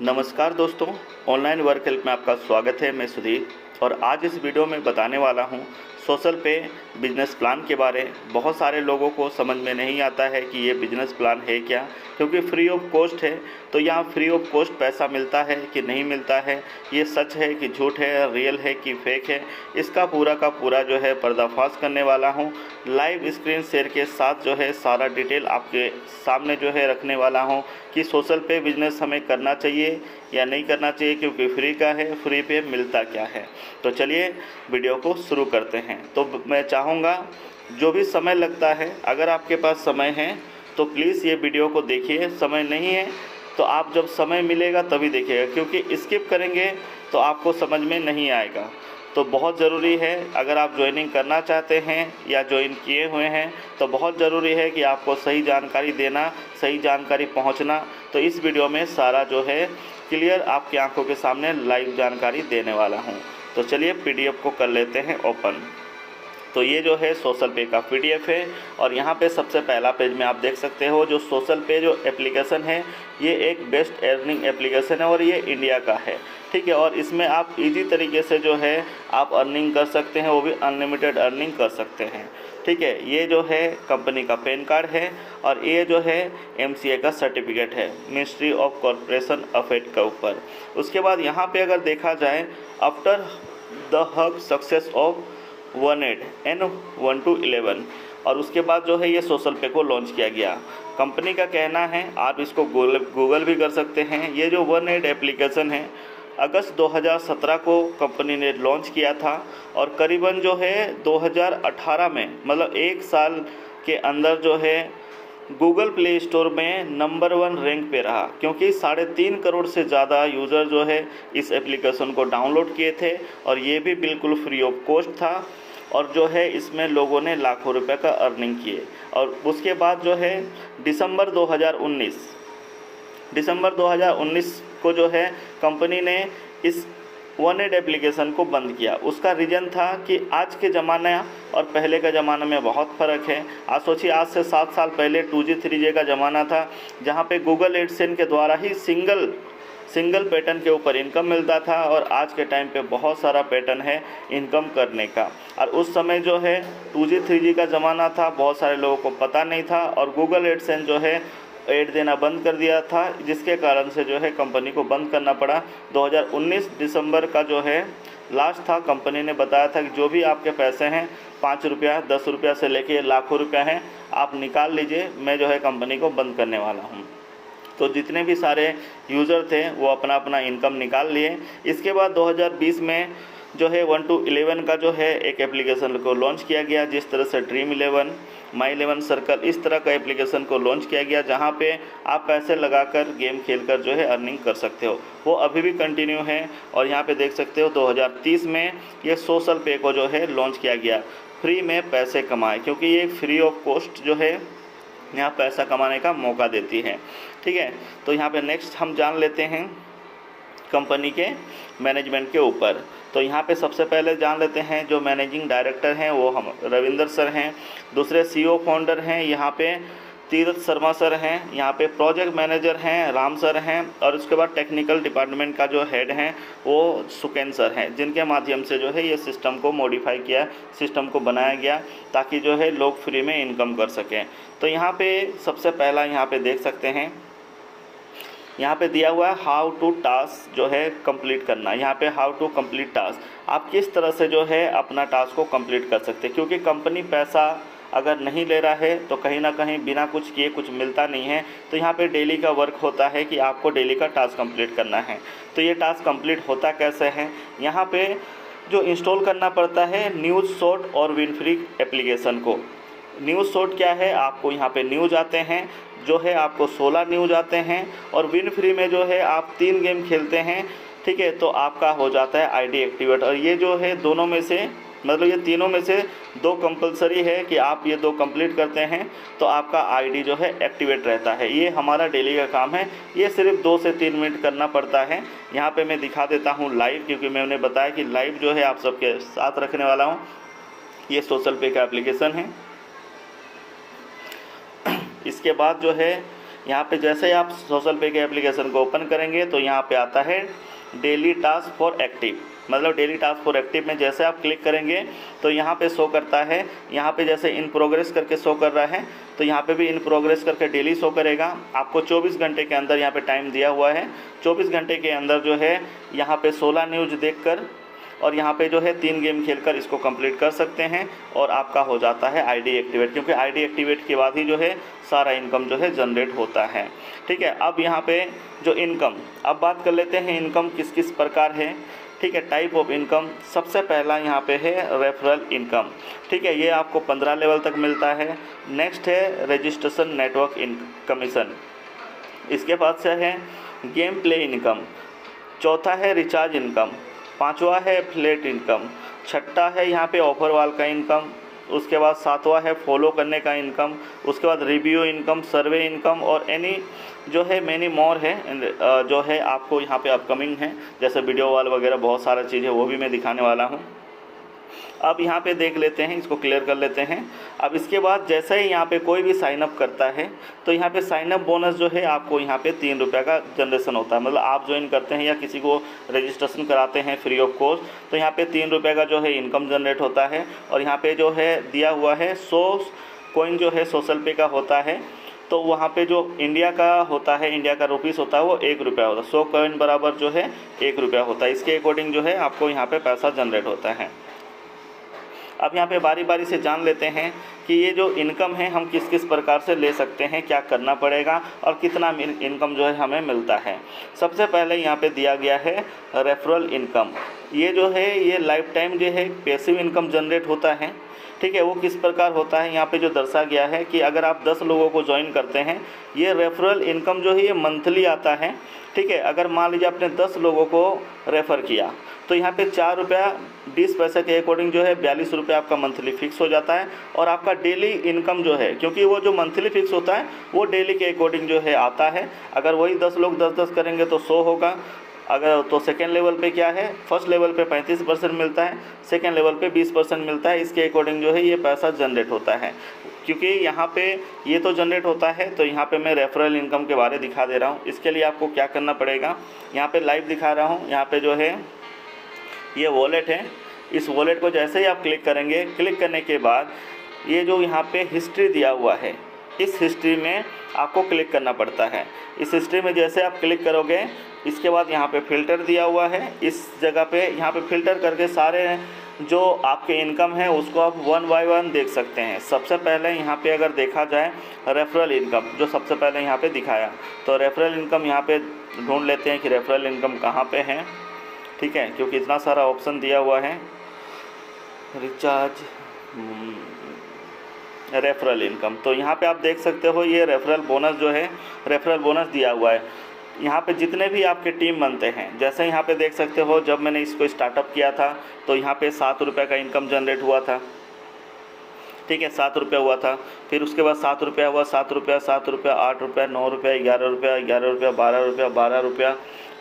नमस्कार दोस्तों, online work help में आपका स्वागत है। मैं सुधीर और आज इस वीडियो में बताने वाला हूं सोशल पे बिजनेस प्लान के बारे। बहुत सारे लोगों को समझ में नहीं आता है कि ये बिजनेस प्लान है क्या, क्योंकि फ्री ऑफ कॉस्ट है। तो यहाँ फ्री ऑफ कॉस्ट पैसा मिलता है कि नहीं मिलता है, ये सच है कि झूठ है, रियल है कि फेक है, इसका पूरा का पूरा जो है पर्दाफाश करने वाला हूँ। लाइव स्क्रीन शेयर के साथ जो है सारा डिटेल आपके सामने जो है रखने वाला हूँ कि सोशल पे बिजनेस हमें करना चाहिए या नहीं करना चाहिए, क्योंकि फ्री का है, फ्री पे मिलता क्या है। तो चलिए वीडियो को शुरू करते हैं। तो मैं चाहूँगा जो भी समय लगता है, अगर आपके पास समय है तो प्लीज़ ये वीडियो को देखिए, समय नहीं है तो आप जब समय मिलेगा तभी देखिएगा, क्योंकि स्किप करेंगे तो आपको समझ में नहीं आएगा। तो बहुत ज़रूरी है, अगर आप ज्वाइनिंग करना चाहते हैं या ज्वाइन किए हुए हैं तो बहुत ज़रूरी है कि आपको सही जानकारी देना, सही जानकारी पहुंचना। तो इस वीडियो में सारा जो है क्लियर आपकी आंखों के सामने लाइव जानकारी देने वाला हूं। तो चलिए पीडीएफ को कर लेते हैं ओपन। तो ये जो है सोशल पे का पीडीएफ है और यहाँ पे सबसे पहला पेज में आप देख सकते हो जो सोशल पे जो एप्लीकेशन है, ये एक बेस्ट अर्निंग एप्लीकेशन है और ये इंडिया का है, ठीक है। और इसमें आप इजी तरीके से जो है आप अर्निंग कर सकते हैं, वो भी अनलिमिटेड अर्निंग कर सकते हैं, ठीक है। ये जो है कंपनी का पैन कार्ड है और ये जो है एमसीए का सर्टिफिकेट है, मिनिस्ट्री ऑफ कॉरपोरेशन अफेयर्स के ऊपर। उसके बाद यहाँ पे अगर देखा जाए, after the hug success of 1.8 and 1 to 11, और उसके बाद जो है ये सोशल पे को लॉन्च किया गया। कंपनी का कहना है, आप इसको गूगल भी कर सकते हैं, ये जो 1.8 एप्लीकेशन है अगस्त 2017 को कंपनी ने लॉन्च किया था और करीबन जो है 2018 में, मतलब एक साल के अंदर जो है गूगल प्ले स्टोर में नंबर 1 रैंक पे रहा, क्योंकि 3.5 करोड़ से ज़्यादा यूज़र जो है इस एप्लीकेशन को डाउनलोड किए थे और ये भी बिल्कुल फ्री ऑफ कॉस्ट था। और जो है इसमें लोगों ने लाखों रुपए का अर्निंग किए। और उसके बाद जो है दिसंबर 2019 को जो है कंपनी ने इस 1.8 एप्लीकेशन को बंद किया। उसका रीज़न था कि आज के ज़माना और पहले का ज़माना में बहुत फ़र्क है। आज सोचिए, आज से 7 साल पहले 2G 3G का ज़माना था, जहाँ पे गूगल एडसेंस के द्वारा ही सिंगल पैटर्न के ऊपर इनकम मिलता था और आज के टाइम पे बहुत सारा पैटर्न है इनकम करने का। और उस समय जो है 2G 3G का ज़माना था, बहुत सारे लोगों को पता नहीं था और गूगल एडसेंस जो है ऐड देना बंद कर दिया था, जिसके कारण से जो है कंपनी को बंद करना पड़ा। 2019 दिसंबर का जो है लास्ट था। कंपनी ने बताया था कि जो भी आपके पैसे हैं, 5 रुपया 10 रुपया से लेके लाखों रुपया हैं, आप निकाल लीजिए, मैं जो है कंपनी को बंद करने वाला हूँ। तो जितने भी सारे यूज़र थे वो अपना अपना इनकम निकाल लिए। इसके बाद 2020 में जो है 1 to 11 का जो है एक एप्लीकेशन को लॉन्च किया गया, जिस तरह से ड्रीम 11, माई 11 सर्कल, इस तरह का एप्लीकेशन को लॉन्च किया गया, जहां पे आप पैसे लगाकर गेम खेलकर जो है अर्निंग कर सकते हो। वो अभी भी कंटिन्यू है और यहाँ पे देख सकते हो 2030 में ये सोशल पे को जो है लॉन्च किया गया, फ्री में पैसे कमाए, क्योंकि ये फ्री ऑफ कॉस्ट जो है यहाँ पैसा कमाने का मौका देती है, ठीक है। तो यहाँ पे नेक्स्ट हम जान लेते हैं कंपनी के मैनेजमेंट के ऊपर। तो यहाँ पे सबसे पहले जान लेते हैं जो मैनेजिंग डायरेक्टर हैं वो हम रविंदर सर हैं। दूसरे सीईओ फाउंडर हैं यहाँ पे तीरथ शर्मा सर हैं। यहाँ पे प्रोजेक्ट मैनेजर हैं राम सर हैं। और उसके बाद टेक्निकल डिपार्टमेंट का जो हेड हैं वो सुकेन सर हैं, जिनके माध्यम से जो है ये सिस्टम को मॉडिफाई किया, सिस्टम को बनाया गया ताकि जो है लोग फ्री में इनकम कर सकें। तो यहाँ पे सबसे पहला यहाँ पे देख सकते हैं, यहाँ पे दिया हुआ है हाउ टू टास्क जो है कंप्लीट करना। यहाँ पे हाउ टू कंप्लीट टास्क, आप किस तरह से जो है अपना टास्क को कंप्लीट कर सकते हैं, क्योंकि कंपनी पैसा अगर नहीं ले रहा है तो कहीं ना कहीं बिना कुछ किए कुछ मिलता नहीं है। तो यहाँ पे डेली का वर्क होता है कि आपको डेली का टास्क कंप्लीट करना है। तो ये टास्क कंप्लीट होता कैसे है, यहाँ पे जो इंस्टॉल करना पड़ता है न्यूज़ शॉट और विनफ्री एप्लीकेशन को। न्यूज़ शॉट क्या है, आपको यहाँ पे न्यूज़ आते हैं, जो है आपको 16 न्यूज़ आते हैं, और विन फ्री में जो है आप 3 गेम खेलते हैं, ठीक है, तो आपका हो जाता है आईडी एक्टिवेट। और ये जो है दोनों में से, मतलब ये तीनों में से 2 कंपलसरी है कि आप ये 2 कंप्लीट करते हैं तो आपका आईडी जो है एक्टिवेट रहता है। ये हमारा डेली का काम है, ये सिर्फ 2 से 3 मिनट करना पड़ता है। यहाँ पे मैं दिखा देता हूँ लाइव, क्योंकि मैंने बताया कि लाइव जो है आप सबके साथ रखने वाला हूँ। ये सोशल पे का एप्लीकेशन है। इसके बाद जो है यहाँ पे जैसे आप सोशल पे के एप्लीकेशन को ओपन करेंगे तो यहाँ पे आता है डेली टास्क फॉर एक्टिव, मतलब डेली टास्क फॉर एक्टिव में जैसे आप क्लिक करेंगे तो यहाँ पे शो करता है, यहाँ पे जैसे इन प्रोग्रेस करके शो कर रहा है तो यहाँ पे भी इन प्रोग्रेस करके डेली शो करेगा। आपको 24 घंटे के अंदर यहाँ पे टाइम दिया हुआ है, 24 घंटे के अंदर जो है यहाँ पे 16 न्यूज़ देखकर और यहाँ पे जो है 3 गेम खेलकर इसको कंप्लीट कर सकते हैं और आपका हो जाता है आईडी एक्टिवेट, क्योंकि आईडी एक्टिवेट के बाद ही जो है सारा इनकम जो है जनरेट होता है। ठीक है, अब यहाँ पे जो इनकम, अब बात कर लेते हैं इनकम किस किस प्रकार है। ठीक है, टाइप ऑफ इनकम, सबसे पहला यहाँ पे है रेफरल इनकम। ठीक है, ये आपको 15 लेवल तक मिलता है। नेक्स्ट है रजिस्ट्रेशन नेटवर्क कमीशन, इसके बाद से है गेम प्ले इनकम, चौथा है रिचार्ज इनकम, पांचवा है फ्लैट इनकम, छठा है यहाँ पे ऑफर वाल का इनकम, उसके बाद सातवां है फॉलो करने का इनकम, उसके बाद रिव्यू इनकम, सर्वे इनकम और एनी जो है मैनी मोर है जो है आपको यहाँ पे अपकमिंग है, जैसे वीडियो वाल वगैरह बहुत सारा चीज़ है वो भी मैं दिखाने वाला हूँ। अब यहाँ पे देख लेते हैं, इसको क्लियर कर लेते हैं। अब इसके बाद जैसे ही यहाँ पे कोई भी साइनअप करता है तो यहाँ पे साइनअप बोनस जो है आपको यहाँ पे 3 रुपये का जनरेशन होता है, मतलब आप ज्वाइन करते हैं या किसी को रजिस्ट्रेशन कराते हैं फ्री ऑफ कॉस्ट तो यहाँ पे 3 रुपये का जो है इनकम जनरेट होता है। और यहाँ पे जो है दिया हुआ है 100 कॉइन जो है सोशल पे का होता है, तो वहाँ पे जो इंडिया का होता है, इंडिया का रुपीस होता है वो 1 रुपया होता है, 100 कॉइन बराबर जो है 1 रुपया होता है। इसके अकॉर्डिंग जो है आपको यहाँ पे पैसा जनरेट होता है। अब यहाँ पे बारी बारी से जान लेते हैं कि ये जो इनकम है हम किस किस प्रकार से ले सकते हैं, क्या करना पड़ेगा और कितना इनकम जो है हमें मिलता है। सबसे पहले यहाँ पे दिया गया है रेफरल इनकम, ये जो है ये लाइफ टाइम जो है पैसिव इनकम जनरेट होता है। ठीक है, वो किस प्रकार होता है यहाँ पे जो दर्शा गया है कि अगर आप 10 लोगों को ज्वाइन करते हैं, ये रेफरल इनकम जो है ये मंथली आता है। ठीक है, अगर मान लीजिए आपने 10 लोगों को रेफ़र किया तो यहाँ पे 4 रुपया 20 पैसे के अकॉर्डिंग जो है 42 रुपये आपका मंथली फिक्स हो जाता है। और आपका डेली इनकम जो है, क्योंकि वो जो मंथली फिक्स होता है वो डेली के अकॉर्डिंग जो है आता है। अगर वही 10 लोग 10-10 करेंगे तो 100 होगा। अगर तो सेकेंड लेवल पे क्या है, फर्स्ट लेवल पे 35% मिलता है, सेकेंड लेवल पे 20% मिलता है। इसके अकॉर्डिंग जो है ये पैसा जनरेट होता है। क्योंकि यहाँ पे ये तो जनरेट होता है तो यहाँ पे मैं रेफरल इनकम के बारे दिखा दे रहा हूँ। इसके लिए आपको क्या करना पड़ेगा, यहाँ पे लाइव दिखा रहा हूँ। यहाँ पे जो है ये वॉलेट है, इस वॉलेट को जैसे ही आप क्लिक करेंगे, क्लिक करने के बाद ये जो यहाँ पे हिस्ट्री दिया हुआ है, इस हिस्ट्री में आपको क्लिक करना पड़ता है। इस हिस्ट्री में जैसे आप क्लिक करोगे, इसके बाद यहाँ पे फ़िल्टर दिया हुआ है, इस जगह पे यहाँ पे फ़िल्टर करके सारे जो आपके इनकम है उसको आप 1 बाय 1 देख सकते हैं। सबसे पहले यहाँ पे अगर देखा जाए रेफरल इनकम, जो सबसे पहले यहाँ पे दिखाया, तो रेफरल इनकम यहाँ पे ढूंढ लेते हैं कि रेफरल इनकम कहाँ पे है। ठीक है, क्योंकि इतना सारा ऑप्शन दिया हुआ है। रिचार्ज रेफरल इनकम, तो यहाँ पे आप देख सकते हो ये रेफरल बोनस जो है, रेफरल बोनस दिया हुआ है। यहाँ पे जितने भी आपके टीम बनते हैं, जैसे यहाँ पे देख सकते हो जब मैंने इसको स्टार्टअप किया था तो यहाँ पे 7 रुपये का इनकम जनरेट हुआ था। ठीक है, 7 रुपये हुआ था, फिर उसके बाद 7 रुपया हुआ, 7 रुपया, 7 रुपया, 8 रुपया, 9 रुपया, 11 रुपया, 11 रुपया, 12 रुपया, 12 रुपया।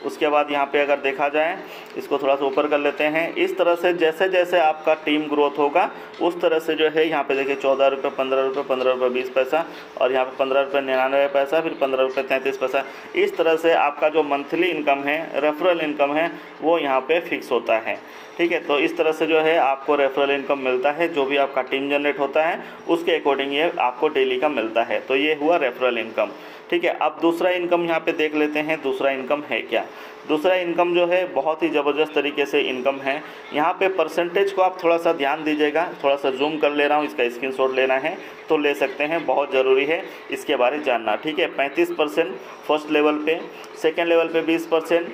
उसके बाद यहाँ पे अगर देखा जाए, इसको थोड़ा सा ऊपर कर लेते हैं। इस तरह से जैसे जैसे आपका टीम ग्रोथ होगा उस तरह से जो है यहाँ पे देखिए 14 रुपये, 15 रुपये, 15 रुपये 20 पैसा और यहाँ पे 15 रुपये 99 पैसा, फिर 15 रुपये 33 पैसा। इस तरह से आपका जो मंथली इनकम है, रेफरल इनकम है, वो यहाँ पे फिक्स होता है। ठीक है, तो इस तरह से जो है आपको रेफरल इनकम मिलता है। जो भी आपका टीम जनरेट होता है उसके अकॉर्डिंग ये आपको डेली का मिलता है। तो ये हुआ रेफरल इनकम। ठीक है, अब दूसरा इनकम यहाँ पे देख लेते हैं, दूसरा इनकम है क्या। दूसरा इनकम जो है बहुत ही ज़बरदस्त तरीके से इनकम है। यहाँ पे परसेंटेज को आप थोड़ा सा ध्यान दीजिएगा, थोड़ा सा जूम कर ले रहा हूँ, इसका स्क्रीनशॉट लेना है तो ले सकते हैं, बहुत ज़रूरी है इसके बारे में जानना। ठीक है, 35% फर्स्ट लेवल पे, सेकेंड लेवल पे 20%,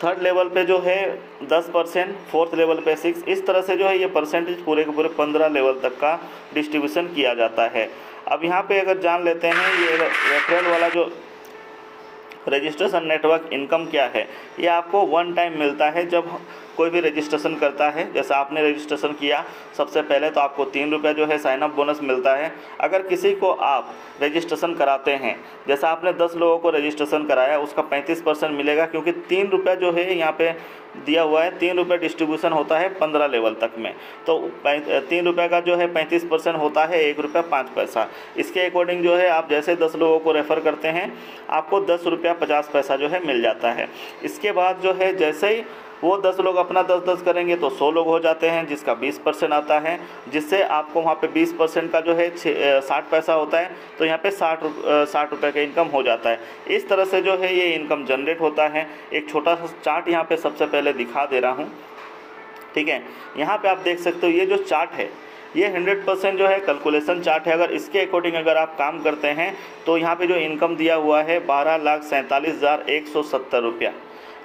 थर्ड लेवल पे जो है 10%, फोर्थ लेवल पे 6। इस तरह से जो है ये परसेंटेज पूरे के पूरे 15 लेवल तक का डिस्ट्रीब्यूशन किया जाता है। अब यहाँ पे अगर जान लेते हैं ये रेफरल वाला जो रजिस्ट्रेशन नेटवर्क इनकम क्या है, ये आपको 1 टाइम मिलता है। जब कोई भी रजिस्ट्रेशन करता है, जैसे आपने रजिस्ट्रेशन किया सबसे पहले तो आपको 3 रुपये जो है साइन अप बोनस मिलता है। अगर किसी को आप रजिस्ट्रेशन कराते हैं, जैसा आपने 10 लोगों को रजिस्ट्रेशन कराया, उसका 35% मिलेगा, क्योंकि 3 रुपये जो है यहाँ पे दिया हुआ है, 3 रुपये डिस्ट्रीब्यूशन होता है 15 लेवल तक में, तो 3 रुपये का जो है 35% होता है 1 रुपया 5 पैसा। इसके अकॉर्डिंग जो है आप जैसे 10 लोगों को रेफ़र करते हैं आपको 10 रुपया 50 पैसा जो है मिल जाता है। इसके बाद जो है जैसे ही वो 10 लोग अपना 10-10 करेंगे तो 100 लोग हो जाते हैं, जिसका 20% आता है, जिससे आपको वहाँ पे 20% का जो है 60 पैसा होता है, तो यहाँ पे 60 रुपये का इनकम हो जाता है। इस तरह से जो है ये इनकम जनरेट होता है। एक छोटा सा चार्ट यहाँ पे सबसे पहले दिखा दे रहा हूँ, ठीक है। यहाँ पे आप देख सकते हो ये जो चार्ट है ये 100% जो है कैलकुलेशन चार्ट है। अगर इसके अकॉर्डिंग अगर आप काम करते हैं तो यहाँ पे जो इनकम दिया हुआ है 12,47,170 रुपया,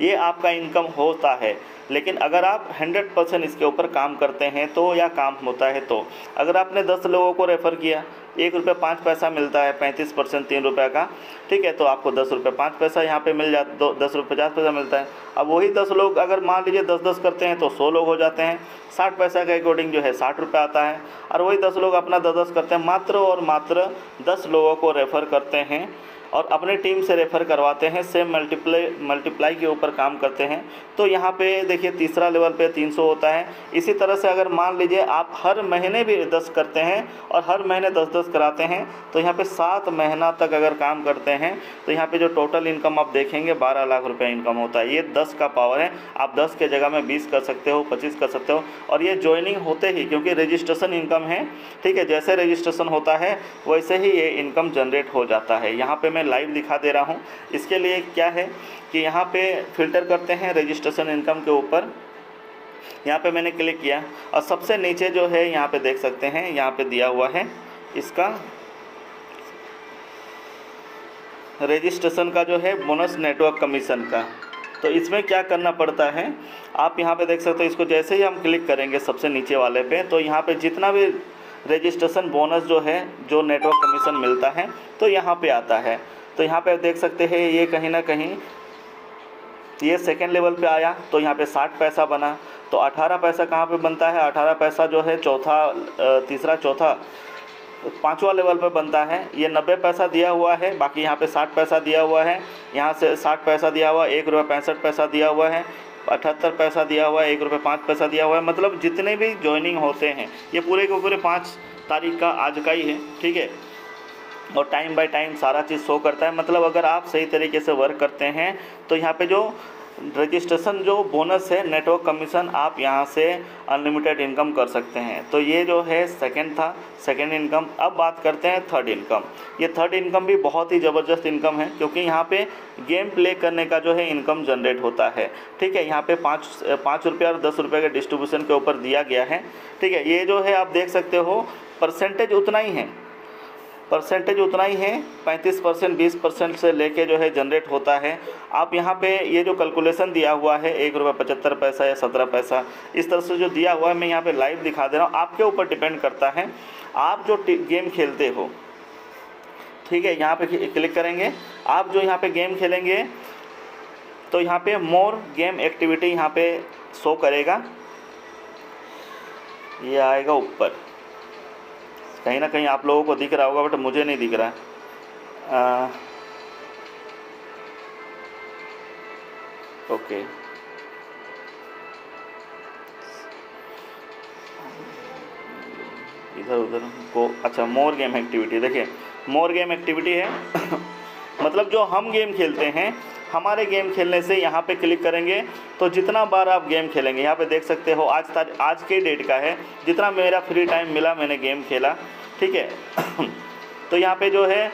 ये आपका इनकम होता है। लेकिन अगर आप 100% इसके ऊपर काम करते हैं तो या काम होता है तो अगर आपने 10 लोगों को रेफ़र किया, 1 रुपये 5 पैसा मिलता है, 35% 3 रुपये का, ठीक है, तो आपको 10 रुपये 5 पैसा यहाँ पे मिल जाता, 10 रुपये 50 पैसा मिलता है। अब वही 10 लोग अगर मान लीजिए 10-10 करते हैं तो 100 लोग हो जाते हैं, 60 पैसा के अकॉर्डिंग जो है 60 रुपये आता है। और वही 10 लोग अपना 10-10 करते हैं, मात्र और मात्र 10 लोगों को रेफ़र करते हैं और अपने टीम से रेफ़र करवाते हैं, सेम मल्टीप्लाई के ऊपर काम करते हैं, तो यहाँ पे देखिए तीसरा लेवल पे 300 होता है। इसी तरह से अगर मान लीजिए आप हर महीने भी 10 करते हैं और हर महीने 10-10 कराते हैं तो यहाँ पे 7 महीना तक अगर काम करते हैं तो यहाँ पे जो टोटल इनकम आप देखेंगे 12 लाख रुपये इनकम होता है। ये 10 का पावर है, आप 10 के जगह में 20 कर सकते हो, 25 कर सकते हो। और ये ज्वाइनिंग होते ही, क्योंकि रजिस्ट्रेशन इनकम है, ठीक है, जैसे रजिस्ट्रेशन होता है वैसे ही ये इनकम जनरेट हो जाता है। यहाँ पर मैं लाइव दिखा दे रहा हूँ। इसके लिए क्या है कि यहाँ पे फिल्टर करते हैं रजिस्ट्रेशन इनकम के ऊपर, यहाँ पे मैंने क्लिक किया और सबसे नीचे जो है यहाँ पे देख सकते हैं, यहाँ पे दिया हुआ है इसका रजिस्ट्रेशन का जो है बोनस नेटवर्क कमीशन का। तो इसमें क्या करना पड़ता है, आप यहाँ पे देख सकते हो, इसको जैसे ही हम क्लिक करेंगे सबसे नीचे वाले पे, तो यहाँ पे जितना भी रजिस्ट्रेशन बोनस जो है, जो नेटवर्क कमीशन मिलता है, तो यहाँ पे आता है। तो यहाँ पे देख सकते हैं ये कहीं ना कहीं ये सेकेंड लेवल पे आया, तो यहाँ पे 60 पैसा बना। तो 18 पैसा कहाँ पे बनता है, 18 पैसा जो है तीसरा चौथा 5वां लेवल पे बनता है। ये 90 पैसा दिया हुआ है, बाकी यहाँ पे 60 पैसा दिया हुआ है, यहाँ से 60 पैसा दिया हुआ है, 1 रुपये 65 पैसा दिया हुआ है, 78 पैसा दिया हुआ है, 1 रुपये 5 पैसा दिया हुआ है। मतलब जितने भी ज्वाइनिंग होते हैं ये पूरे के पूरे 5 तारीख का आज का ही है, ठीक है। और टाइम बाय टाइम सारा चीज़ शो करता है। मतलब अगर आप सही तरीके से वर्क करते हैं तो यहाँ पे जो रजिस्ट्रेशन जो बोनस है नेटवर्क कमीशन, आप यहाँ से अनलिमिटेड इनकम कर सकते हैं। तो ये जो है सेकंड इनकम। अब बात करते हैं थर्ड इनकम। ये थर्ड इनकम भी बहुत ही ज़बरदस्त इनकम है, क्योंकि यहाँ पे गेम प्ले करने का जो है इनकम जनरेट होता है, ठीक है। यहाँ पे 5 रुपये और 10 रुपये के डिस्ट्रीब्यूशन के ऊपर दिया गया है, ठीक है। ये जो है आप देख सकते हो परसेंटेज उतना ही है, 35%, 20% से लेके जो है जनरेट होता है। आप यहाँ पे ये जो कैलकुलेशन दिया हुआ है 1 रुपये 75 पैसा या 17 पैसा, इस तरह से जो दिया हुआ है मैं यहाँ पे लाइव दिखा दे रहा हूँ। आपके ऊपर डिपेंड करता है, आप जो गेम खेलते हो, ठीक है। यहाँ पे क्लिक करेंगे, आप जो यहाँ पे गेम खेलेंगे तो यहाँ पे मोर गेम एक्टिविटी यहाँ पे शो करेगा, ये आएगा ऊपर, कहीं ना कहीं आप लोगों को दिख रहा होगा बट मुझे नहीं दिख रहा है। ओके, इधर उधर को, अच्छा मोर गेम एक्टिविटी, देखिए मोर गेम एक्टिविटी है मतलब जो हम गेम खेलते हैं, हमारे गेम खेलने से यहाँ पे क्लिक करेंगे तो जितना बार आप गेम खेलेंगे, यहाँ पे देख सकते हो आज के डेट का है, जितना मेरा फ्री टाइम मिला मैंने गेम खेला, ठीक है तो यहाँ पे जो है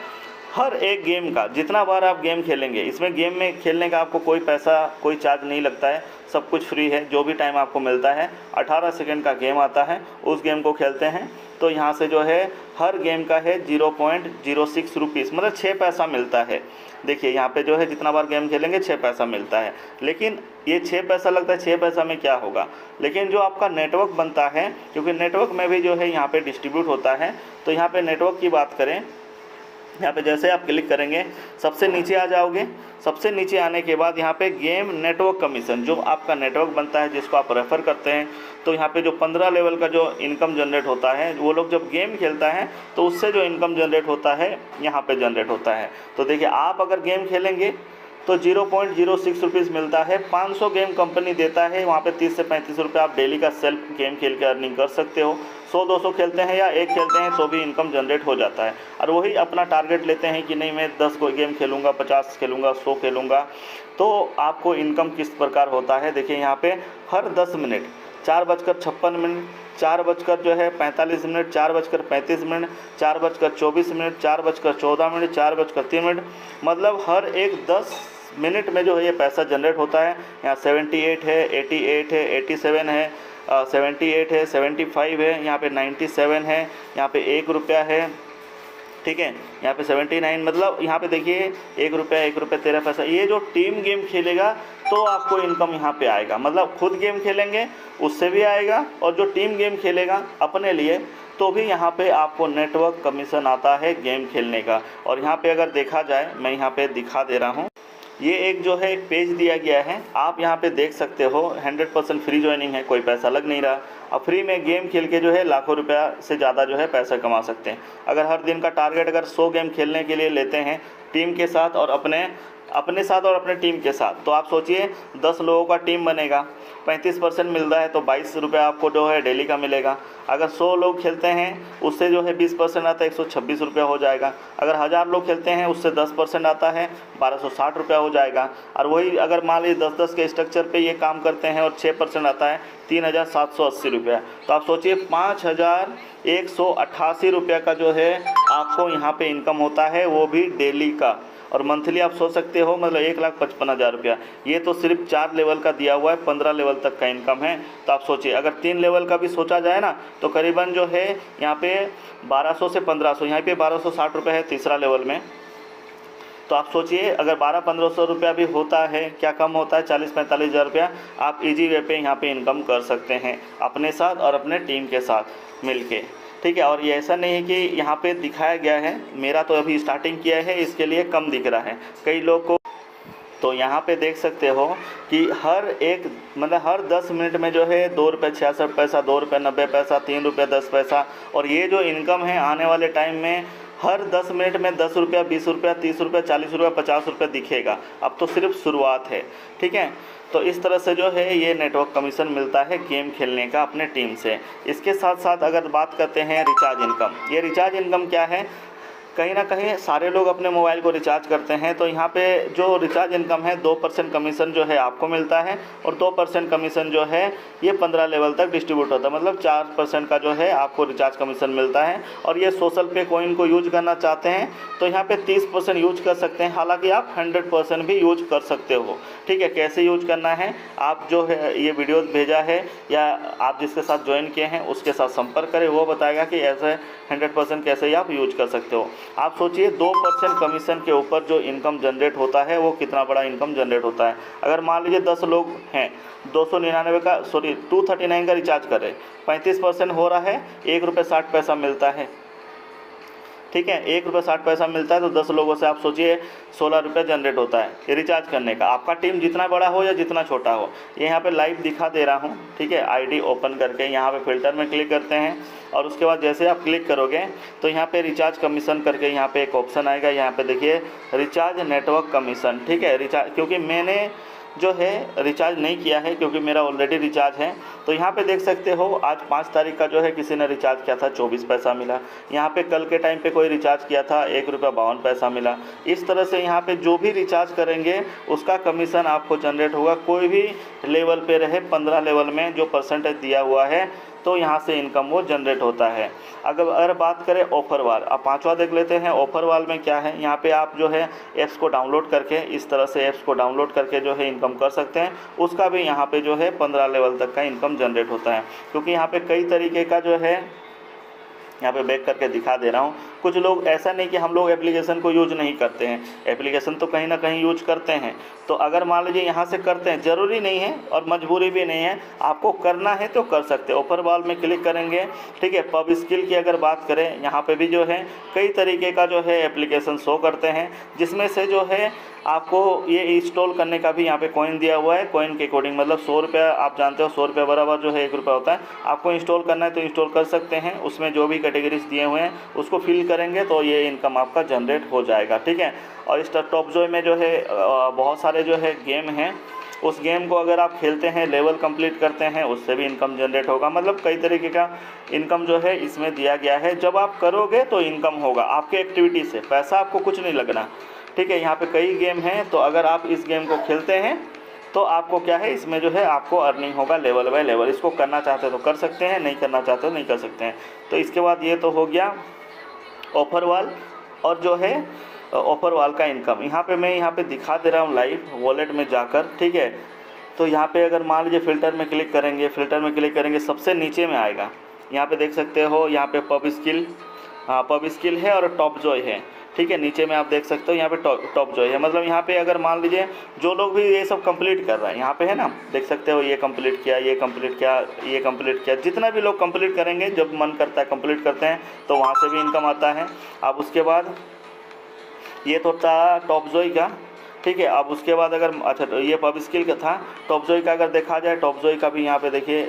हर एक गेम का जितना बार आप गेम खेलेंगे, इसमें गेम में खेलने का आपको कोई पैसा कोई चार्ज नहीं लगता है, सब कुछ फ्री है। जो भी टाइम आपको मिलता है 18 सेकंड का गेम आता है, उस गेम को खेलते हैं तो यहाँ से जो है हर गेम का है 0.06 रुपीज़, मतलब 6 पैसा मिलता है। देखिए यहाँ पे जो है जितना बार गेम खेलेंगे 6 पैसा मिलता है। लेकिन ये 6 पैसा लगता है, 6 पैसा में क्या होगा, लेकिन जो आपका नेटवर्क बनता है, क्योंकि नेटवर्क में भी जो है यहाँ पे डिस्ट्रीब्यूट होता है, तो यहाँ पे नेटवर्क की बात करें यहाँ पे जैसे आप क्लिक करेंगे सबसे नीचे आ जाओगे। सबसे नीचे आने के बाद यहाँ पे गेम नेटवर्क कमीशन, जो आपका नेटवर्क बनता है जिसको आप रेफ़र करते हैं, तो यहाँ पे जो 15 लेवल का जो इनकम जनरेट होता है, वो लोग जब गेम खेलता है तो उससे जो इनकम जनरेट होता है यहाँ पे जनरेट होता है। तो देखिए, आप अगर गेम खेलेंगे तो 0.06 रुपीज़ मिलता है। 500 गेम कंपनी देता है, वहाँ पे 30 से 35 रुपये आप डेली का सेल्फ गेम खेल के अर्निंग कर सकते हो। 100-200 खेलते हैं या एक खेलते हैं तो भी इनकम जनरेट हो जाता है। और वही अपना टारगेट लेते हैं कि नहीं, मैं 10 गेम खेलूँगा, 50 खेलूँगा, 100 खेलूँगा, तो आपको इनकम किस प्रकार होता है। देखिए यहाँ पे हर 10 मिनट 4:56, 4:45, 4:35, 4:24, 4:14, 4:03, मतलब हर एक 10 मिनट में जो है ये पैसा जनरेट होता है। यहाँ 78 है, 88 है, 87 है, 78 है, 75 है, यहाँ पे 97 है, यहाँ पे 1 रुपया है, ठीक है, यहाँ पे 79, मतलब यहाँ पे देखिए 1 रुपया, 1 रुपया 13 पैसा। ये जो टीम गेम खेलेगा तो आपको इनकम यहाँ पे आएगा, मतलब खुद गेम खेलेंगे उससे भी आएगा, और जो टीम गेम खेलेगा अपने लिए तो भी यहाँ पे आपको नेटवर्क कमीशन आता है गेम खेलने का। और यहाँ पे अगर देखा जाए, मैं यहाँ पे दिखा दे रहा हूँ, ये एक जो है एक पेज दिया गया है, आप यहाँ पे देख सकते हो। 100% फ्री ज्वाइनिंग है, कोई पैसा लग नहीं रहा। अब फ्री में गेम खेल के जो है लाखों रुपया से ज़्यादा जो है पैसा कमा सकते हैं। अगर हर दिन का टारगेट अगर 100 गेम खेलने के लिए लेते हैं टीम के साथ और अपने साथ और अपने टीम के साथ, तो आप सोचिए 10 लोगों का टीम बनेगा, 35% मिल रहा है तो 22 रुपये आपको जो है डेली का मिलेगा। अगर 100 लोग खेलते हैं उससे जो है 20% आता है, 126 रुपया हो जाएगा। अगर 1000 लोग खेलते हैं उससे 10% आता है, 1260 रुपया हो जाएगा। और वही अगर मान लीजिए 10-10 के स्ट्रक्चर पे ये काम करते हैं और 6% आता है, 3780 रुपया। तो आप सोचिए 5188 रुपया का जो है आपको यहाँ पे इनकम होता है, वो भी डेली का। और मंथली आप सोच सकते हो, मतलब 1,55,000 रुपया। ये तो सिर्फ 4 लेवल का दिया हुआ है, 15 लेवल तक का इनकम है। तो आप सोचिए अगर 3 लेवल का भी सोचा जाए ना, तो करीबन जो है यहाँ पे 1200 से 1500, यहाँ पे 1260 रुपये है तीसरा लेवल में। तो आप सोचिए अगर 1200-1500 रुपया भी होता है, क्या कम होता है, 40-45 हज़ार रुपया आप इजी वे पे यहाँ पे इनकम कर सकते हैं अपने साथ और अपने टीम के साथ मिलके, ठीक है। और ये ऐसा नहीं है कि यहाँ पे दिखाया गया है, मेरा तो अभी स्टार्टिंग किया है इसके लिए कम दिख रहा है कई लोग को। तो यहाँ पे देख सकते हो कि हर 10 मिनट में जो है 2 रुपये 66 पैसा, 2 रुपये 90 पैसा, 3 रुपये 10 पैसा। और ये जो इनकम है आने वाले टाइम में हर 10 मिनट में 10 रुपया, 20 रुपया, 30 रुपया, 40 रुपया, 50 रुपया दिखेगा। अब तो सिर्फ शुरुआत है, ठीक है। तो इस तरह से जो है ये नेटवर्क कमीशन मिलता है गेम खेलने का अपने टीम से। इसके साथ साथ अगर बात करते हैं रिचार्ज इनकम, ये रिचार्ज इनकम क्या है, कहीं ना कहीं सारे लोग अपने मोबाइल को रिचार्ज करते हैं। तो यहाँ पे जो रिचार्ज इनकम है 2% कमीशन जो है आपको मिलता है, और 2% कमीशन जो है ये 15 लेवल तक डिस्ट्रीब्यूट होता है, मतलब 4% का जो है आपको रिचार्ज कमीशन मिलता है। और ये सोशल पे कॉइन को यूज करना चाहते हैं तो यहाँ पे 30% यूज कर सकते हैं, हालांकि आप 100% भी यूज कर सकते हो, ठीक है। कैसे यूज करना है, आप जो है ये वीडियो भेजा है या आप जिसके साथ ज्वाइन किए हैं उसके साथ संपर्क करें, वो बताएगा कि ऐसे 100% कैसे ही आप यूज कर सकते हो। आप सोचिए 2% कमीशन के ऊपर जो इनकम जनरेट होता है वो कितना बड़ा इनकम जनरेट होता है। अगर मान लीजिए 10 लोग हैं, 239 का रिचार्ज कर रहे, 35% हो रहा है, 1 रुपये 60 पैसा मिलता है, ठीक है। 1 रुपये 60 पैसा मिलता है तो 10 लोगों से आप सोचिए 16 रुपये जनरेट होता है रिचार्ज करने का। आपका टीम जितना बड़ा हो या जितना छोटा हो, ये यहाँ पे लाइव दिखा दे रहा हूँ, ठीक है। आईडी ओपन करके यहाँ पे फिल्टर में क्लिक करते हैं और उसके बाद जैसे आप क्लिक करोगे तो यहाँ पे रिचार्ज कमीशन करके यहाँ पे एक ऑप्शन आएगा। यहाँ पे देखिए रिचार्ज नेटवर्क कमीशन, ठीक है। रिचार्ज, क्योंकि मैंने जो है रिचार्ज नहीं किया है क्योंकि मेरा ऑलरेडी रिचार्ज है, तो यहाँ पे देख सकते हो आज 5 तारीख का जो है किसी ने रिचार्ज किया था 24 पैसा मिला। यहाँ पे कल के टाइम पे कोई रिचार्ज किया था 1 रुपया 52 पैसा मिला। इस तरह से यहाँ पे जो भी रिचार्ज करेंगे उसका कमीशन आपको जनरेट होगा, कोई भी लेवल पे रहे। 15 लेवल में जो परसेंटेज दिया हुआ है तो यहाँ से इनकम वो जनरेट होता है। अगर बात करें ऑफर वाल, अब 5वां देख लेते हैं। ऑफर वाल में क्या है, यहाँ पे आप जो है ऐप्स को डाउनलोड करके, इस तरह से ऐप्स को डाउनलोड करके जो है इनकम कर सकते हैं। उसका भी यहाँ पे जो है 15 लेवल तक का इनकम जनरेट होता है, क्योंकि यहाँ पे कई तरीके का जो है, यहाँ पे बैक करके दिखा दे रहा हूँ, कुछ लोग ऐसा नहीं कि हम लोग एप्लीकेशन को यूज नहीं करते हैं, एप्लीकेशन तो कहीं ना कहीं यूज करते हैं। तो अगर मान लीजिए यहाँ से करते हैं, ज़रूरी नहीं है और मजबूरी भी नहीं है, आपको करना है तो कर सकते हैं। ऊपर बाल में क्लिक करेंगे, ठीक है। पब स्किल की अगर बात करें, यहाँ पे भी जो है कई तरीके का जो है एप्लीकेशन शो करते हैं, जिसमें से जो है आपको ये इंस्टॉल करने का भी यहाँ पे कॉइन दिया हुआ है। कॉइन के अकॉर्डिंग मतलब 100 रुपया, आप जानते हो 100 रुपया बराबर जो है 1 रुपया होता है। आपको इंस्टॉल करना है तो इंस्टॉल कर सकते हैं, उसमें जो भी कैटेगरीज दिए हुए हैं उसको फिल करेंगे तो ये इनकम आपका जनरेट हो जाएगा, ठीक है। और इस टॉपजॉय में जो है बहुत सारे जो है गेम हैं, उस गेम को अगर आप खेलते हैं, लेवल कंप्लीट करते हैं, उससे भी इनकम जनरेट होगा। मतलब कई तरीके का इनकम जो है इसमें दिया गया है। जब आप करोगे तो इनकम होगा आपके एक्टिविटी से, पैसा आपको कुछ नहीं लगना, ठीक है। यहाँ पे कई गेम हैं, तो अगर आप इस गेम को खेलते हैं तो आपको क्या है, इसमें जो है आपको अर्निंग होगा लेवल बाय लेवल। इसको करना चाहते हो तो कर सकते हैं, नहीं करना चाहते हो नहीं कर सकते हैं। तो इसके बाद ये तो हो गया ऑफर वाल और जो है ऑफर वाल का इनकम। यहाँ पे मैं यहाँ पे दिखा दे रहा हूँ लाइव वॉलेट में जाकर, ठीक है। तो यहाँ पे अगर मान लीजिए फ़िल्टर में क्लिक करेंगे, फ़िल्टर में क्लिक करेंगे, सबसे नीचे में आएगा, यहाँ पे देख सकते हो, यहाँ पे पब स्किल, हाँ पब स्किल है और टॉपजॉय है, ठीक है। नीचे में आप देख सकते हो यहाँ पे टॉपजॉय है। मतलब यहाँ पे अगर मान लीजिए जो लोग भी ये सब कंप्लीट कर रहे हैं, यहाँ पे है ना, देख सकते हो, ये कंप्लीट किया, ये कंप्लीट किया, ये कंप्लीट किया, जितना भी लोग कंप्लीट करेंगे, जब मन करता है कंप्लीट करते हैं तो वहाँ से भी इनकम आता है। अब उसके बाद ये तो था टॉपजॉय का, ठीक है। अब उसके बाद अगर अच्छा तो ये पब स्किल का था, टॉपजॉय का अगर देखा जाए, टॉपजॉय का भी यहाँ पे देखिए,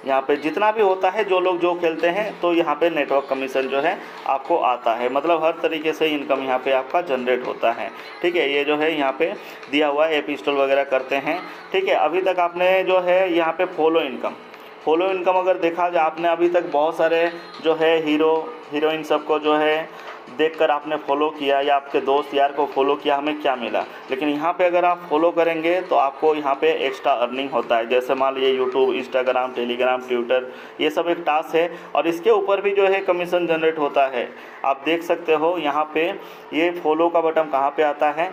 यहाँ पे जितना भी होता है, जो लोग जो खेलते हैं, तो यहाँ पे नेटवर्क कमीशन जो है आपको आता है। मतलब हर तरीके से इनकम यहाँ पे आपका जनरेट होता है, ठीक है। ये जो है यहाँ पे दिया हुआ है, ऐप इंस्टॉल वगैरह करते हैं, ठीक है। अभी तक आपने जो है यहाँ पे फॉलो इनकम अगर देखा जाए, आपने अभी तक बहुत सारे जो है हीरोइन सबको जो है देखकर आपने फॉलो किया, या आपके दोस्त यार को फॉलो किया, हमें क्या मिला। लेकिन यहाँ पे अगर आप फॉलो करेंगे तो आपको यहाँ पे एक्स्ट्रा अर्निंग होता है। जैसे मान लीजिए यूट्यूब, इंस्टाग्राम, टेलीग्राम, ट्विटर, ये सब एक टास्क है और इसके ऊपर भी जो है कमीशन जनरेट होता है। आप देख सकते हो यहाँ पे ये फॉलो का बटन कहाँ पे आता है,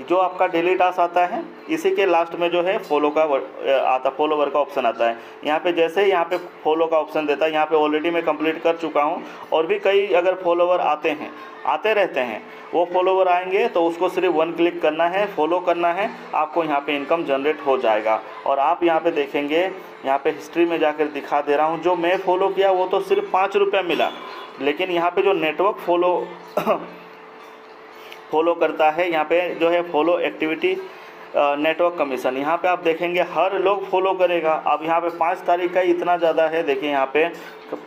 जो आपका डेली टास्क आता है, इसी के लास्ट में जो है फॉलोवर का ऑप्शन आता है। यहाँ पे जैसे यहाँ पे फॉलो का ऑप्शन देता है, यहाँ पे ऑलरेडी मैं कंप्लीट कर चुका हूँ, और भी कई अगर फॉलोवर आते रहते हैं, वो फॉलोवर आएंगे तो उसको सिर्फ 1 क्लिक करना है, फॉलो करना है, आपको यहाँ पे इनकम जनरेट हो जाएगा। और आप यहाँ पे देखेंगे, यहाँ पे हिस्ट्री में जाकर दिखा दे रहा हूँ, जो मैं फॉलो किया वो तो सिर्फ 5 रुपये मिला, लेकिन यहाँ पे जो नेटवर्क फॉलो करता है, यहाँ पे जो है फॉलो एक्टिविटी नेटवर्क कमीशन, यहाँ पे आप देखेंगे हर लोग फॉलो करेगा। अब यहाँ पे 5 तारीख का इतना ज़्यादा है, देखिए यहाँ पे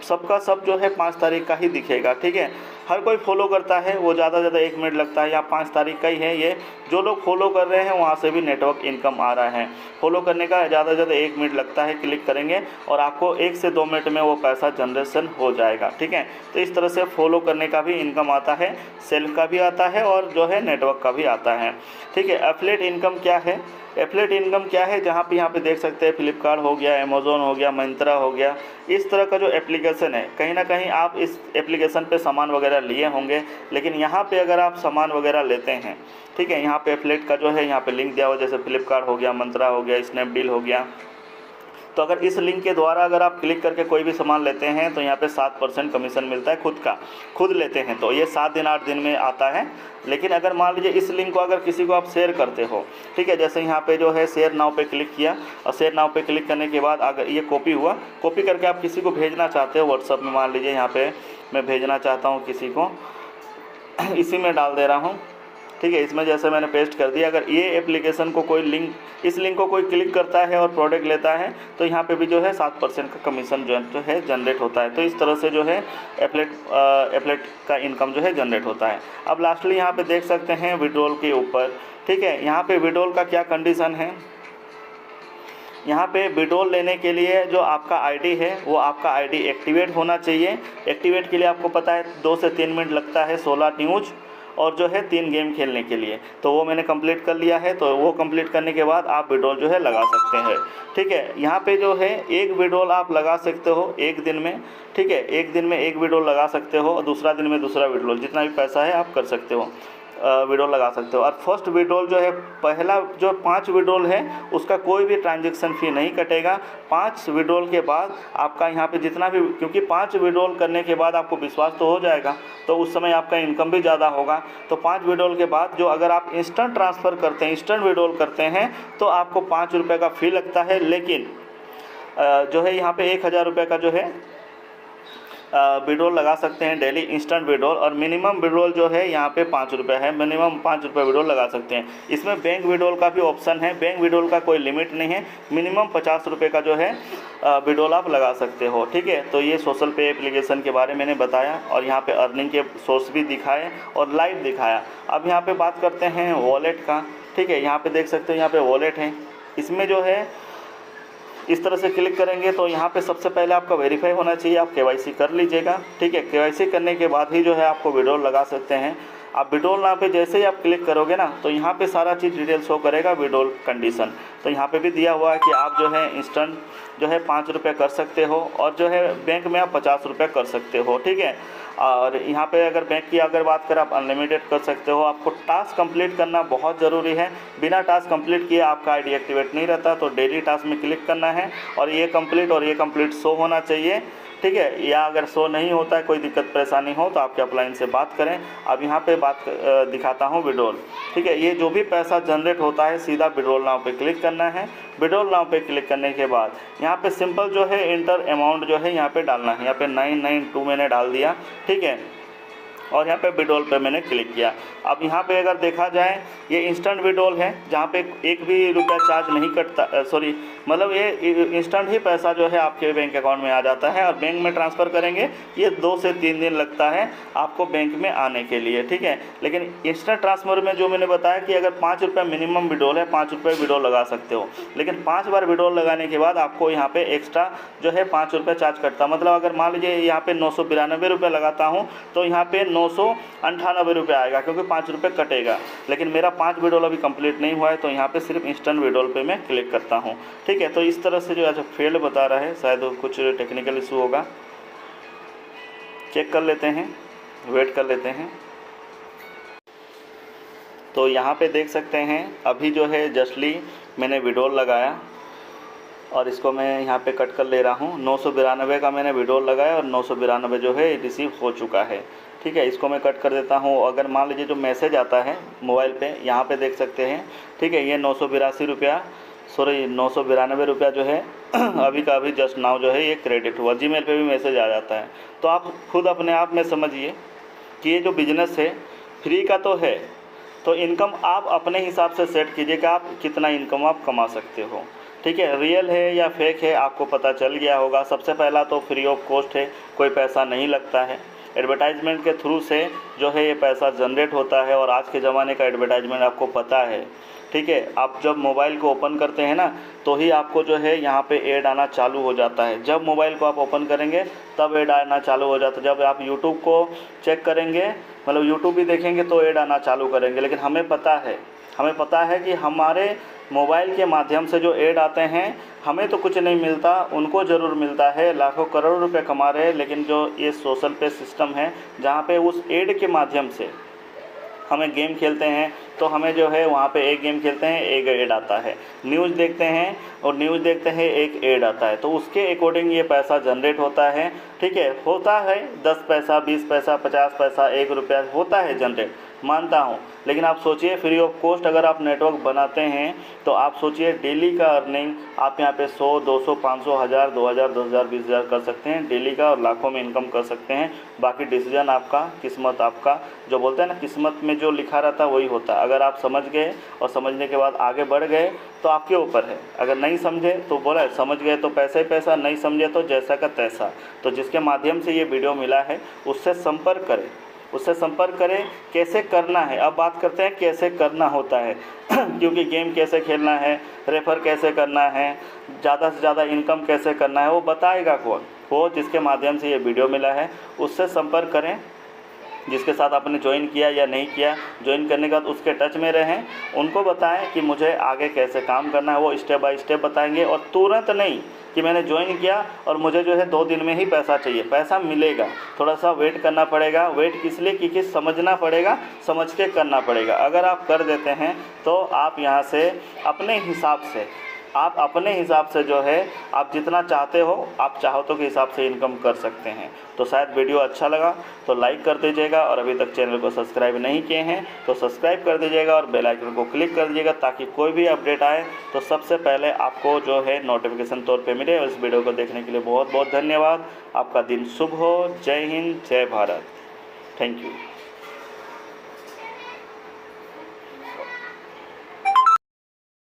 सबका सब जो है 5 तारीख का ही दिखेगा, ठीक है। हर कोई फॉलो करता है, वो ज़्यादा से ज़्यादा 1 मिनट लगता है, या 5 तारीख का ही है। ये जो लोग फॉलो कर रहे हैं वहाँ से भी नेटवर्क इनकम आ रहा है। फॉलो करने का ज़्यादा से ज़्यादा 1 मिनट लगता है, क्लिक करेंगे और आपको 1 से 2 मिनट में वो पैसा जनरेशन हो जाएगा, ठीक है। तो इस तरह से फॉलो करने का भी इनकम आता है, सेल्फ का भी आता है और जो है नेटवर्क का भी आता है, ठीक है। एफिलिएट इनकम क्या है? एफिलिएट इनकम क्या है, जहाँ पे यहाँ पे देख सकते हैं फ्लिपकार्ट हो गया, अमेज़ॉन हो गया, मिंत्रा हो गया, इस तरह का जो एप्लीकेशन है, कहीं ना कहीं आप इस एप्लीकेशन पे सामान वगैरह लिए होंगे। लेकिन यहाँ पे अगर आप सामान वगैरह लेते हैं, ठीक है, यहाँ पे एफिलिएट का जो है यहाँ पे लिंक दिया हुआ, जैसे फ्लिपकार्ट हो गया, मिंत्रा हो गया, स्नैपडील हो गया। तो अगर इस लिंक के द्वारा अगर आप क्लिक करके कोई भी सामान लेते हैं तो यहाँ पे 7% कमीशन मिलता है, खुद लेते हैं तो ये 7 दिन 8 दिन में आता है। लेकिन अगर मान लीजिए इस लिंक को अगर किसी को आप शेयर करते हो, ठीक है, जैसे यहाँ पे जो है शेयर नाउ पे क्लिक किया, और शेयर नाउ पे क्लिक करने के बाद अगर ये कॉपी हुआ, कॉपी करके आप किसी को भेजना चाहते हो व्हाट्सअप में, मान लीजिए यहाँ पे मैं भेजना चाहता हूँ किसी को, इसी में डाल दे रहा हूँ, ठीक है, इसमें जैसे मैंने पेस्ट कर दिया। अगर ये एप्लीकेशन को कोई लिंक, इस लिंक को कोई क्लिक करता है और प्रोडक्ट लेता है तो यहाँ पे भी जो है 7% का कमीशन जो है जनरेट होता है। तो इस तरह से जो है एफिलिएट का इनकम जो है जनरेट होता है। अब लास्टली यहाँ पे देख सकते हैं विड्रॉल के ऊपर, ठीक है, यहाँ पे विड्रॉल का क्या कंडीशन है। यहाँ पे विड्रॉल लेने के लिए जो आपका आईडी है वो आपका आईडी एक्टिवेट होना चाहिए। एक्टिवेट के लिए आपको पता है 2 से 3 मिनट लगता है, 16 न्यूज़ और जो है 3 गेम खेलने के लिए। तो वो मैंने कंप्लीट कर लिया है, तो वो कंप्लीट करने के बाद आप विड्रॉल जो है लगा सकते हैं, ठीक है। यहाँ पे जो है एक विड्रॉल आप लगा सकते हो एक दिन में, ठीक है, एक दिन में एक विड्रॉल लगा सकते हो और दूसरा दिन में दूसरा विड्रॉल, जितना भी पैसा है आप कर सकते हो। विड्रॉल लगा सकते हो। और फर्स्ट विड्रॉल जो है, पहला जो 5 विड्रॉल है उसका कोई भी ट्रांजैक्शन फ़ी नहीं कटेगा। 5 विड्रॉल के बाद आपका यहाँ पे जितना भी, क्योंकि 5 विड्रॉल करने के बाद आपको विश्वास तो हो जाएगा, तो उस समय आपका इनकम भी ज़्यादा होगा। तो 5 विड्रॉल के बाद जो अगर आप इंस्टेंट ट्रांसफ़र करते हैं, इंस्टेंट विड्रॉल करते हैं, तो आपको 5 रुपये का फ़ी लगता है। लेकिन जो है यहाँ पे 1000 रुपये का जो है विड्रॉल लगा सकते हैं डेली, इंस्टेंट विड्रॉल। और मिनिमम विड्रॉल जो है यहाँ पे 5 रुपये है, मिनिमम 5 रुपये विड्रॉल लगा सकते हैं। इसमें बैंक विड्रॉल का भी ऑप्शन है, बैंक विड्रॉल का कोई लिमिट नहीं है, मिनिमम 50 रुपये का जो है विड्रॉल आप लगा सकते हो। ठीक है, तो ये सोशल पे एप्लीकेशन के बारे में मैंने बताया और यहाँ पे अर्निंग के सोर्स भी दिखाए और लाइव दिखाया। अब यहाँ पे बात करते हैं वॉलेट का। ठीक है, यहाँ पे देख सकते हो, यहाँ पे वॉलेट है। इसमें जो है इस तरह से क्लिक करेंगे तो यहाँ पे सबसे पहले आपका वेरीफाई होना चाहिए, आप KYC कर लीजिएगा। ठीक है, KYC करने के बाद ही जो है आपको विड्रॉल लगा सकते हैं। आप विड्रॉल नाम पे जैसे ही आप क्लिक करोगे ना, तो यहाँ पे सारा चीज़ डिटेल शो करेगा, विड्रॉल कंडीशन। तो यहाँ पे भी दिया हुआ है कि आप जो है इंस्टेंट जो है 5 रुपये कर सकते हो और जो है बैंक में आप 50 रुपये कर सकते हो। ठीक है, और यहाँ पे अगर बैंक की अगर बात करें, आप अनलिमिटेड कर सकते हो। आपको टास्क कंप्लीट करना बहुत ज़रूरी है, बिना टास्क कंप्लीट किए आपका आईडी एक्टिवेट नहीं रहता। तो डेली टास्क में क्लिक करना है और ये कंप्लीट शो होना चाहिए। ठीक है, या अगर शो नहीं होता है, कोई दिक्कत परेशानी हो तो आपके अपलाइन से बात करें। अब यहाँ पे बात दिखाता हूँ विड्रॉल। ठीक है, ये जो भी पैसा जनरेट होता है सीधा विड्रॉल नाउ पे क्लिक करना है। विड्रॉल नाउ पे क्लिक करने के बाद यहाँ पे सिंपल जो है इंटर अमाउंट जो है यहाँ पे डालना है। यहाँ पे 992 मैंने डाल दिया। ठीक है, और यहाँ पे विड्रॉल पे मैंने क्लिक किया। अब यहाँ पे अगर देखा जाए, ये इंस्टेंट विड्रॉल है जहाँ पे 1 भी रुपया चार्ज नहीं कटता, सॉरी मतलब ये इंस्टेंट ही पैसा जो है आपके बैंक अकाउंट में आ जाता है। और बैंक में ट्रांसफ़र करेंगे ये 2 से 3 दिन लगता है आपको बैंक में आने के लिए। ठीक है, लेकिन इंस्टेंट ट्रांसफ़र में जो मैंने बताया कि अगर 5 रुपये मिनिमम विड्रॉल है, 5 रुपये विड्रॉल लगा सकते हो। लेकिन 5 बार विड्रॉल लगाने के बाद आपको यहाँ पे एक्स्ट्रा जो है 5 रुपये चार्ज कटता। मतलब अगर मान लीजिए यहाँ पे 992 रुपये लगाता हूँ तो यहाँ पे 998 रुपये आएगा, क्योंकि 5 रुपये कटेगा। लेकिन मेरा 5 विड्रॉल अभी कंप्लीट नहीं हुआ है, तो यहाँ पे सिर्फ इंस्टेंट विड्रॉल पे मैं क्लिक करता हूँ। ठीक है, तो इस तरह से जो है फेल्ड बता रहा है, शायद कुछ टेक्निकल इशू होगा, चेक कर लेते हैं, वेट कर लेते हैं। तो यहाँ पे देख सकते हैं अभी जो है जस्टली मैंने विड्रॉल लगाया और इसको मैं यहाँ पे कट कर ले रहा हूँ। 992 का मैंने विड्रॉल लगाया और 992 जो है रिसीव हो चुका है। ठीक है, इसको मैं कट कर देता हूँ। अगर मान लीजिए जो मैसेज आता है मोबाइल पे, यहाँ पे देख सकते हैं। ठीक है, ये 992 रुपया जो है अभी का अभी जस्ट नाउ जो है ये क्रेडिट हुआ। जीमेल पे भी मैसेज आ जाता है। तो आप खुद अपने आप में समझिए कि ये जो बिज़नेस है फ्री का तो है, तो इनकम आप अपने हिसाब से सेट कीजिए कि आप कितना इनकम आप कमा सकते हो। ठीक है, रियल है या फेक है आपको पता चल गया होगा। सबसे पहला तो फ्री ऑफ कॉस्ट है, कोई पैसा नहीं लगता है। एडवर्टाइजमेंट के थ्रू से जो है ये पैसा जनरेट होता है और आज के ज़माने का एडवर्टाइजमेंट आपको पता है। ठीक है, आप जब मोबाइल को ओपन करते हैं ना, तो ही आपको जो है यहाँ पे ऐड आना चालू हो जाता है। जब मोबाइल को आप ओपन करेंगे तब ऐड आना चालू हो जाता है। जब आप यूट्यूब को चेक करेंगे, मतलब यूट्यूब भी देखेंगे तो ऐड आना चालू करेंगे। लेकिन हमें पता है कि हमारे मोबाइल के माध्यम से जो ऐड आते हैं हमें तो कुछ नहीं मिलता, उनको ज़रूर मिलता है, लाखों करोड़ों रुपए कमा रहे हैं। लेकिन जो ये सोशल पे सिस्टम है जहाँ पे उस ऐड के माध्यम से हमें गेम खेलते हैं, तो हमें जो है वहाँ पे एक गेम खेलते हैं एक ऐड आता है, न्यूज़ देखते हैं और न्यूज़ देखते हैं एक ऐड आता है, तो उसके अकॉर्डिंग ये पैसा जनरेट होता है। ठीक है, होता है 10 पैसा 20 पैसा 50 पैसा 1 रुपया होता है जनरेट, मानता हूँ। लेकिन आप सोचिए फ्री ऑफ कॉस्ट अगर आप नेटवर्क बनाते हैं तो आप सोचिए डेली का अर्निंग आप यहाँ पे 100 200 500 1000 2000 10,000 20,000 कर सकते हैं डेली का, और लाखों में इनकम कर सकते हैं। बाकी डिसीजन आपका, किस्मत आपका, जो बोलते हैं ना किस्मत में जो लिखा रहता है वही होता है। अगर आप समझ गए और समझने के बाद आगे बढ़ गए तो आपके ऊपर है। अगर नहीं समझे तो बोला समझ गए तो पैसा ही पैसा, नहीं समझे तो जैसा का तैसा। तो जिसके माध्यम से ये वीडियो मिला है उससे संपर्क करें कैसे करना है। अब बात करते हैं कैसे करना होता है क्योंकि गेम कैसे खेलना है, रेफ़र कैसे करना है, ज़्यादा से ज़्यादा इनकम कैसे करना है वो बताएगा कौन, वो जिसके माध्यम से ये वीडियो मिला है उससे संपर्क करें। जिसके साथ आपने ज्वाइन किया या नहीं किया, ज्वाइन करने के बाद उसके टच में रहें, उनको बताएं कि मुझे आगे कैसे काम करना है, वो स्टेप बाय स्टेप बताएंगे। और तुरंत नहीं कि मैंने ज्वाइन किया और मुझे जो है 2 दिन में ही पैसा चाहिए, पैसा मिलेगा, थोड़ा सा वेट करना पड़ेगा। वेट किस लिए, क्योंकि समझना पड़ेगा, समझ के करना पड़ेगा। अगर आप कर देते हैं तो आप यहाँ से अपने हिसाब से जो है आप जितना चाहते हो, आप चाहतों के हिसाब से इनकम कर सकते हैं। तो शायद वीडियो अच्छा लगा तो लाइक कर दीजिएगा, और अभी तक चैनल को सब्सक्राइब नहीं किए हैं तो सब्सक्राइब कर दीजिएगा और बेल आइकन को क्लिक कर दीजिएगा, ताकि कोई भी अपडेट आए तो सबसे पहले आपको जो है नोटिफिकेशन तौर पे मिले। और इस वीडियो को देखने के लिए बहुत बहुत धन्यवाद। आपका दिन शुभ हो। जय हिंद, जय भारत। Thank you.